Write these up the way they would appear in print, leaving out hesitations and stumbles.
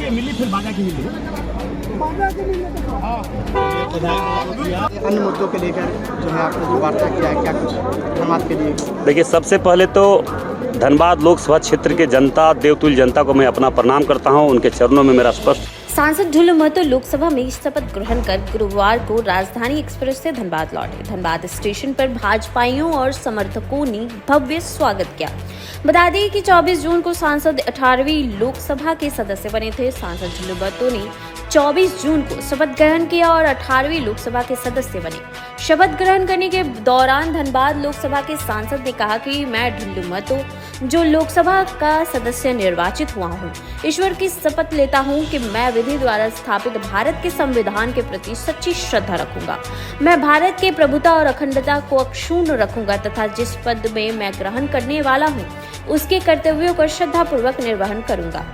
मिली मिली फिर बाजा की मिली। अन्य मुद्दों के लेकर जो है आपने जो वार्ता किया है, क्या कुछ समाज के लिए? देखिए, सबसे पहले तो धनबाद लोकसभा क्षेत्र के जनता, देवतुल्य जनता को मैं अपना प्रणाम करता हूं। उनके चरणों में मेरा स्पष्ट। सांसद ढुल्लू महतो लोकसभा में शपथ ग्रहण कर गुरुवार को राजधानी एक्सप्रेस से धनबाद लौटे। धनबाद स्टेशन पर भाजपाइयों और समर्थकों ने भव्य स्वागत किया। बता दें कि 24 जून को सांसद 18वीं लोकसभा के सदस्य बने थे। सांसद ढुल्लू महतो ने 24 जून को शपथ ग्रहण किया और 18वीं लोकसभा के सदस्य बने। शपथ ग्रहण करने के दौरान धनबाद लोकसभा के सांसद ने कहा कि मैं ढुल्लू महतो जो लोकसभा का सदस्य निर्वाचित हुआ हूँ, ईश्वर की शपथ लेता हूँ कि मैं विधि द्वारा स्थापित भारत के संविधान के प्रति सच्ची श्रद्धा रखूंगा। मैं भारत के प्रभुता और अखंडता को अक्षुण्ण रखूंगा तथा जिस पद में मैं ग्रहण करने वाला हूँ उसके कर्तव्यों का श्रद्धापूर्वक निर्वहन करूंगा।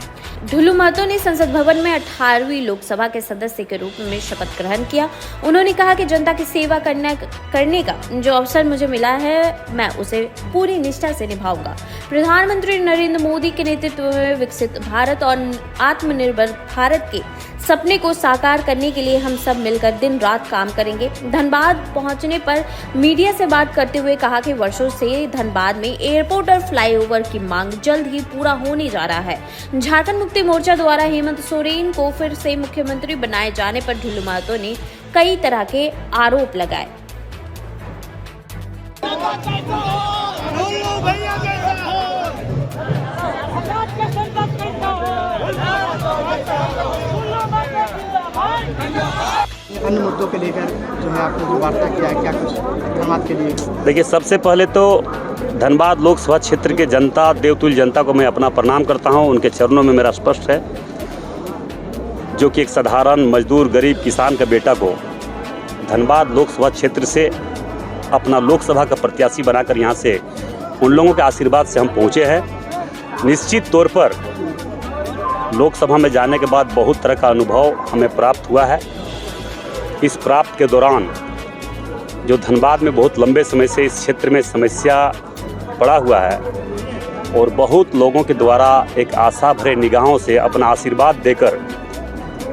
ढुल्लू महतो ने संसद भवन में 18वीं लोकसभा के सदस्य के रूप में शपथ ग्रहण किया। उन्होंने कहा कि जनता की सेवा करने का जो अवसर मुझे मिला है, मैं उसे पूरी निष्ठा से निभाऊंगा। प्रधानमंत्री नरेंद्र मोदी के नेतृत्व में विकसित भारत और आत्मनिर्भर भारत के सपने को साकार करने के लिए हम सब मिलकर दिन रात काम करेंगे। धनबाद पहुंचने पर मीडिया से बात करते हुए कहा कि वर्षों से धनबाद में एयरपोर्ट और फ्लाईओवर की मांग जल्द ही पूरा होने जा रहा है। झारखंड मुक्ति मोर्चा द्वारा हेमंत सोरेन को फिर से मुख्यमंत्री बनाए जाने पर ढुल्लू महतो ने कई तरह के आरोप लगाए। अन्य मुद्दों के लेकर जो है आपने जो वार्ता किया है, क्या कुछ समाज के लिए? देखिए, सबसे पहले तो धनबाद लोकसभा क्षेत्र के जनता, देवतुल्य जनता को मैं अपना प्रणाम करता हूं। उनके चरणों में मेरा स्पष्ट है, जो कि एक साधारण मजदूर गरीब किसान का बेटा को धनबाद लोकसभा क्षेत्र से अपना लोकसभा का प्रत्याशी बनाकर यहां से उन लोगों के आशीर्वाद से हम पहुंचे हैं। निश्चित तौर पर लोकसभा में जाने के बाद बहुत तरह का अनुभव हमें प्राप्त हुआ है। इस प्राप्त के दौरान जो धनबाद में बहुत लंबे समय से इस क्षेत्र में समस्या पड़ा हुआ है और बहुत लोगों के द्वारा एक आशा भरे निगाहों से अपना आशीर्वाद देकर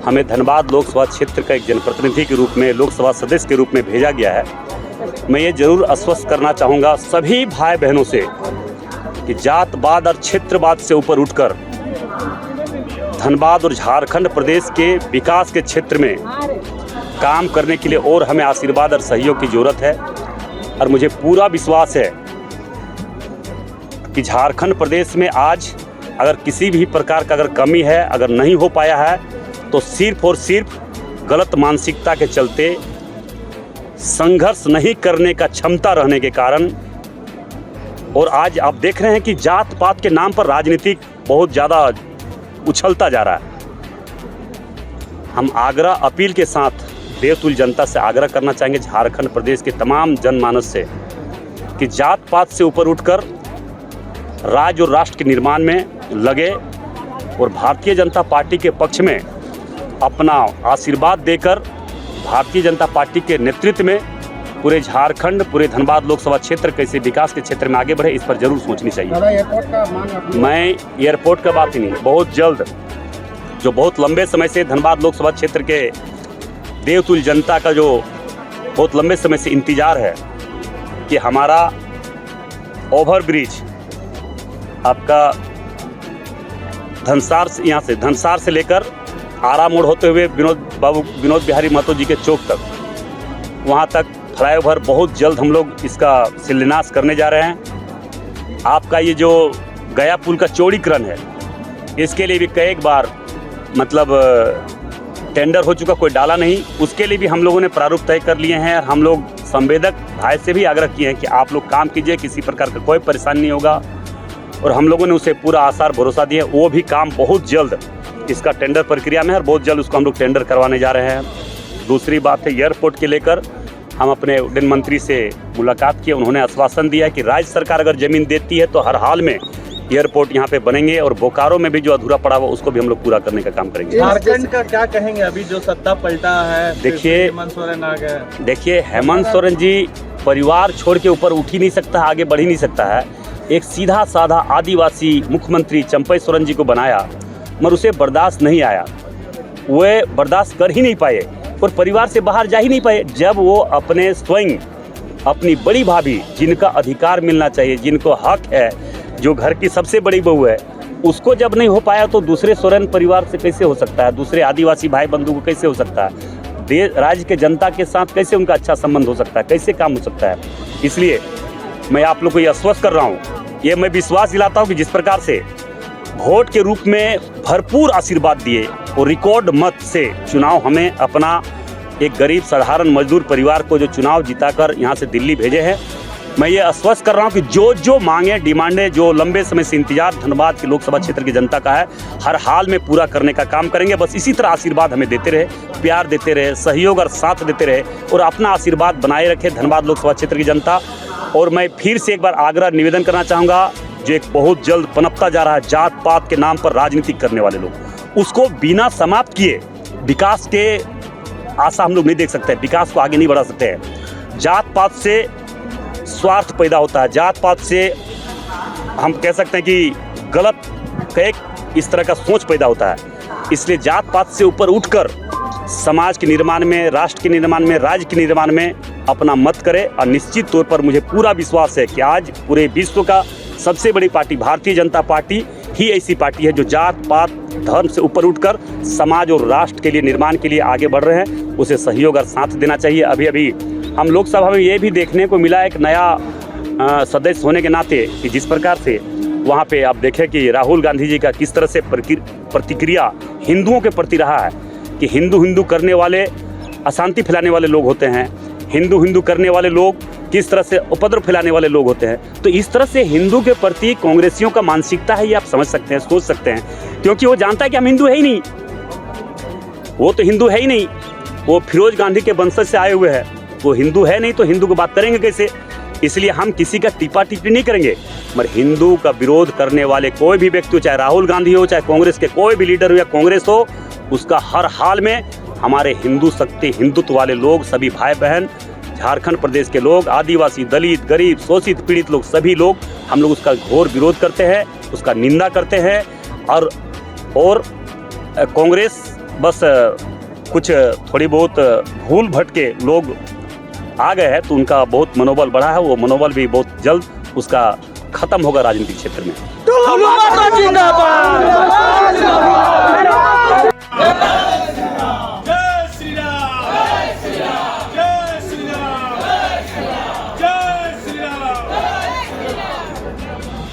हमें धनबाद लोकसभा क्षेत्र का एक जनप्रतिनिधि के रूप में, लोकसभा सदस्य के रूप में भेजा गया है। मैं ये जरूर आश्वस्त करना चाहूँगा सभी भाई बहनों से कि जातवाद और क्षेत्रवाद से ऊपर उठकर धनबाद और झारखंड प्रदेश के विकास के क्षेत्र में काम करने के लिए और हमें आशीर्वाद और सहयोग की जरूरत है। और मुझे पूरा विश्वास है कि झारखंड प्रदेश में आज अगर किसी भी प्रकार का अगर कमी है, अगर नहीं हो पाया है, तो सिर्फ और सिर्फ गलत मानसिकता के चलते, संघर्ष नहीं करने का क्षमता रहने के कारण। और आज आप देख रहे हैं कि जात पात के नाम पर राजनीति बहुत ज़्यादा उछलता जा रहा है। हम आग्रह, अपील के साथ देवतुल्य जनता से आग्रह करना चाहेंगे, झारखंड प्रदेश के तमाम जनमानस से, कि जात पात से ऊपर उठकर राज्य और राष्ट्र के निर्माण में लगे और भारतीय जनता पार्टी के पक्ष में अपना आशीर्वाद देकर भारतीय जनता पार्टी के नेतृत्व में पूरे झारखंड, पूरे धनबाद लोकसभा क्षेत्र कैसे विकास के क्षेत्र में आगे बढ़े, इस पर जरूर सोचनी चाहिए। मैं एयरपोर्ट का बात ही नहीं, बहुत जल्द, जो बहुत लंबे समय से धनबाद लोकसभा क्षेत्र के देवतुल्य जनता का जो बहुत लंबे समय से इंतजार है कि हमारा ओवरब्रिज आपका धनसार से, यहाँ से धनसार से लेकर आरा मोड़ होते हुए विनोद बिहारी महतो जी के चौक तक, वहाँ तक फ्लाईओवर बहुत जल्द हम लोग इसका शिलान्यास करने जा रहे हैं। आपका ये जो गया पुल का चौड़ीकरण है, इसके लिए भी कई बार टेंडर हो चुका, कोई डाला नहीं, उसके लिए भी हम लोगों ने प्रारूप तय कर लिए हैं। और हम लोग संवेदक भाई से भी आग्रह किए हैं कि आप लोग काम कीजिए, किसी प्रकार का कोई परेशानी नहीं होगा। और हम लोगों ने उसे पूरा आसार भरोसा दिया। वो भी काम बहुत जल्द इसका टेंडर प्रक्रिया में है और बहुत जल्द उसको हम लोग टेंडर करवाने जा रहे हैं। दूसरी बात है, एयरपोर्ट के लेकर हम अपने उड्डयन मंत्री से मुलाकात की। उन्होंने आश्वासन दिया है कि राज्य सरकार अगर ज़मीन देती है तो हर हाल में एयरपोर्ट यहाँ पे बनेंगे और बोकारो में भी जो अधूरा पड़ा हुआ उसको भी हम लोग पूरा करने का काम करेंगे। झारखंड का क्या कहेंगे, अभी जो सत्ता पलटा है, देखिए हेमंत सोरेन आ गए। देखिए, हेमंत सोरेन जी परिवार छोड़ के ऊपर उठ ही नहीं सकता है, आगे बढ़ ही नहीं सकता है। एक सीधा साधा आदिवासी मुख्यमंत्री चंपई सोरेन जी को बनाया। मगर उसे बर्दाश्त नहीं आया, वे बर्दाश्त कर ही नहीं पाए और परिवार से बाहर जा ही नहीं पाए। जब वो अपने स्वयं अपनी बड़ी भाभी, जिनका अधिकार मिलना चाहिए, जिनको हक है, जो घर की सबसे बड़ी बहू है, उसको जब नहीं हो पाया तो दूसरे सोरेन परिवार से कैसे हो सकता है, दूसरे आदिवासी भाई बंधु को कैसे हो सकता है, राज्य के जनता के साथ कैसे उनका अच्छा संबंध हो सकता है, कैसे काम हो सकता है। इसलिए मैं आप लोग को ये आश्वस्त कर रहा हूँ, ये मैं विश्वास दिलाता हूँ कि जिस प्रकार से वोट के रूप में भरपूर आशीर्वाद दिए और रिकॉर्ड मत से चुनाव हमें अपना एक गरीब साधारण मजदूर परिवार को जो चुनाव जिताकर यहाँ से दिल्ली भेजे हैं, मैं ये आश्वस्त कर रहा हूँ कि जो जो मांगे, डिमांडें, जो लंबे समय से इंतजार धनबाद के लोकसभा क्षेत्र की जनता का है, हर हाल में पूरा करने का काम करेंगे। बस इसी तरह आशीर्वाद हमें देते रहे, प्यार देते रहे, सहयोग और साथ देते रहे और अपना आशीर्वाद बनाए रखे धनबाद लोकसभा क्षेत्र की जनता। और मैं फिर से एक बार आग्रह निवेदन करना चाहूँगा, जो एक बहुत जल्द पनपता जा रहा है जात पात के नाम पर राजनीति करने वाले लोग, उसको बिना समाप्त किए विकास के आशा हम लोग नहीं देख सकते, विकास को आगे नहीं बढ़ा सकते हैं। जात पात से स्वार्थ पैदा होता है, जात पात से हम कह सकते हैं कि गलत एक इस तरह का सोच पैदा होता है। इसलिए जात पात से ऊपर उठकर समाज के निर्माण में, राष्ट्र के निर्माण में, राज्य के निर्माण में अपना मत करें। और निश्चित तौर पर मुझे पूरा विश्वास है कि आज पूरे विश्व का सबसे बड़ी पार्टी भारतीय जनता पार्टी ही ऐसी पार्टी है जो जात पात धर्म से ऊपर उठकर समाज और राष्ट्र के लिए, निर्माण के लिए आगे बढ़ रहे हैं। उसे सहयोग और साथ देना चाहिए। अभी अभी हम लोकसभा में ये भी देखने को मिला एक नया सदस्य होने के नाते कि जिस प्रकार से वहाँ पे आप देखें कि राहुल गांधी जी का किस तरह से प्रतिक्रिया हिंदुओं के प्रति रहा है कि हिंदू हिंदू करने वाले अशांति फैलाने वाले लोग होते हैं, हिंदू हिंदू करने वाले लोग किस तरह से उपद्रव फैलाने वाले लोग होते हैं। तो इस तरह से हिंदू के प्रति कांग्रेसियों का मानसिकता है, ये आप समझ सकते हैं, सोच सकते हैं, क्योंकि वो जानता है कि हम हिंदू है ही नहीं, वो तो हिंदू है ही नहीं, वो फिरोज गांधी के वंशज से आए हुए हैं, वो हिंदू है नहीं तो हिंदू की बात करेंगे कैसे। इसलिए हम किसी का टीपा टिप्पणी नहीं करेंगे, मगर हिंदू का विरोध करने वाले कोई भी व्यक्ति हो, चाहे राहुल गांधी हो, चाहे कांग्रेस के कोई भी लीडर हो या कांग्रेस हो, उसका हर हाल में हमारे हिंदू शक्ति, हिंदुत्व वाले लोग, सभी भाई बहन, झारखंड प्रदेश के लोग, आदिवासी, दलित, गरीब, शोषित, पीड़ित लोग, सभी लोग हम लोग उसका घोर विरोध करते हैं, उसका निंदा करते हैं। और कांग्रेस बस कुछ थोड़ी बहुत भूल भटके लोग आ गए हैं तो उनका बहुत मनोबल बढ़ा है, वो मनोबल भी बहुत जल्द उसका खत्म होगा राजनीतिक क्षेत्र में।